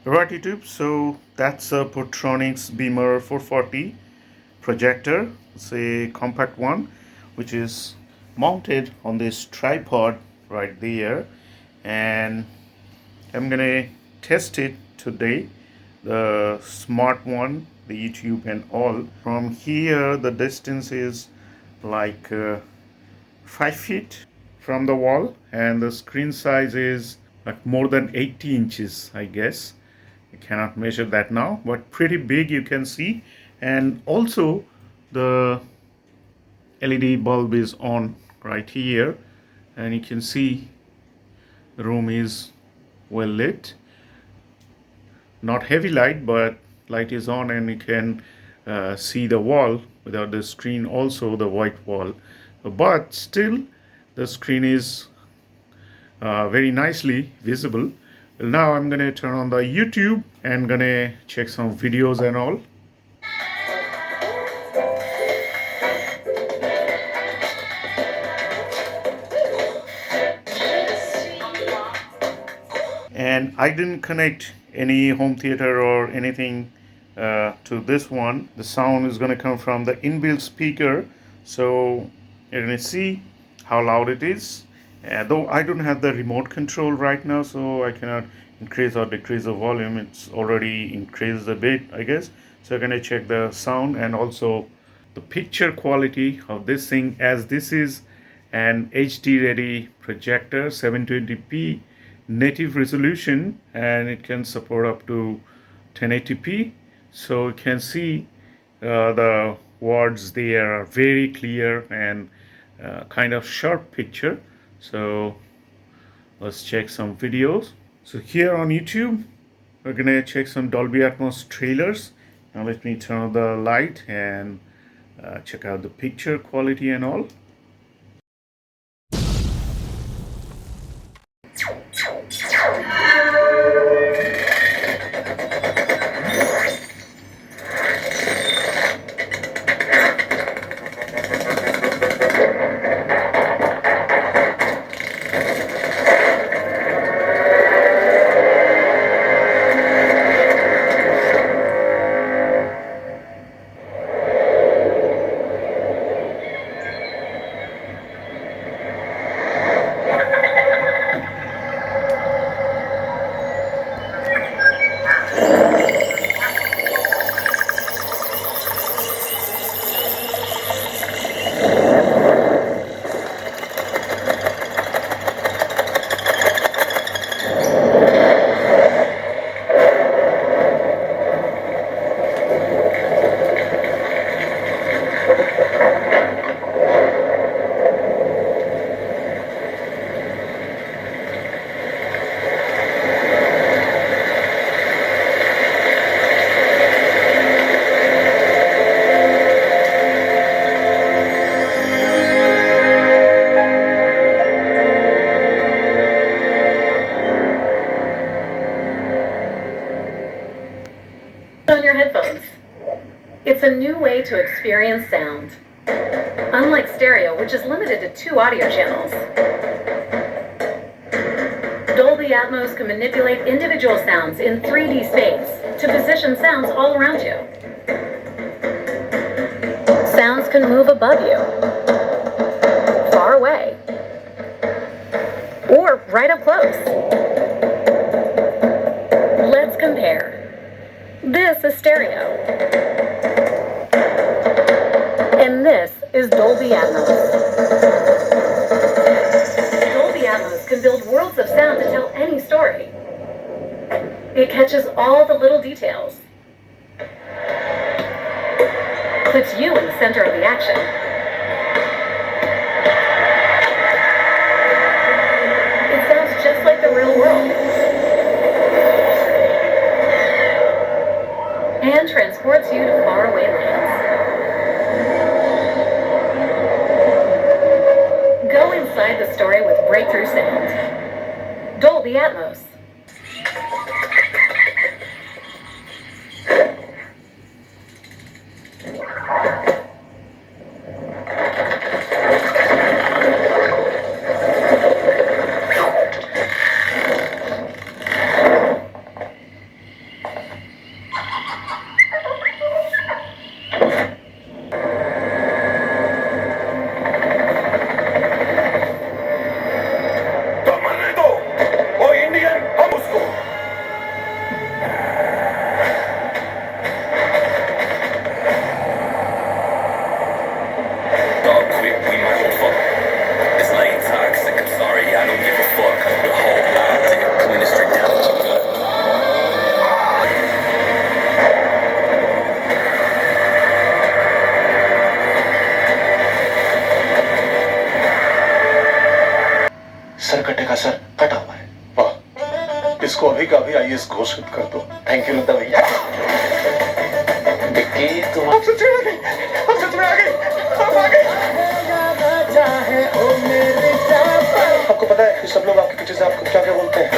Right, YouTube. So that's a Portronics Beamer 440 projector. It's a compact one, which is mounted on this tripod right there, and I'm gonna test it today. The smart one, the YouTube and all. From here, the distance is like 5 feet from the wall, and the screen size is like more than 80 inches, I guess. I cannot measure that now, but pretty big, you can see. And also the LED bulb is on right here, and you can see the room is well lit. Not heavy light, but light is on, and you can see the wall without the screen, also the white wall, but still the screen is very nicely visible. Well, now I'm gonna turn on the YouTube and gonna check some videos and all. And I didn't connect any home theater or anything to this one. The sound is gonna come from the inbuilt speaker, so you're gonna see how loud it is. Though I don't have the remote control right now, so I cannot increase or decrease the volume. It's already increased a bit, I guess. So I'm gonna check the sound and also the picture quality of this thing, as this is an HD ready projector, 720p native resolution, and it can support up to 1080p. So you can see the words there are very clear and kind of sharp picture. So let's check some videos. So here on YouTube, we're gonna check some Dolby Atmos trailers. Now let me turn on the light and check out the picture quality and all. On your headphones. It's a new way to experience sound. Unlike stereo, which is limited to 2 audio channels, Dolby Atmos can manipulate individual sounds in 3D space to position sounds all around you. Sounds can move above you, far away, or right up close. Let's compare. This is stereo, and this is Dolby Atmos. Dolby Atmos can build worlds of sound to tell any story. It catches all the little details, puts you in the center of the action. It sounds just like the real world, and transports you to faraway lands. Go inside the story with breakthrough sound. Dolby Atmos. UPI घोषित कर दो। Thank you लता भैया। Dicky तुम अब सच में आ गई, अब सच में आ गई, अब आ गई। आपको पता है कि सब लोग आपके पीछे से आपको क्या क्या बोलते हैं?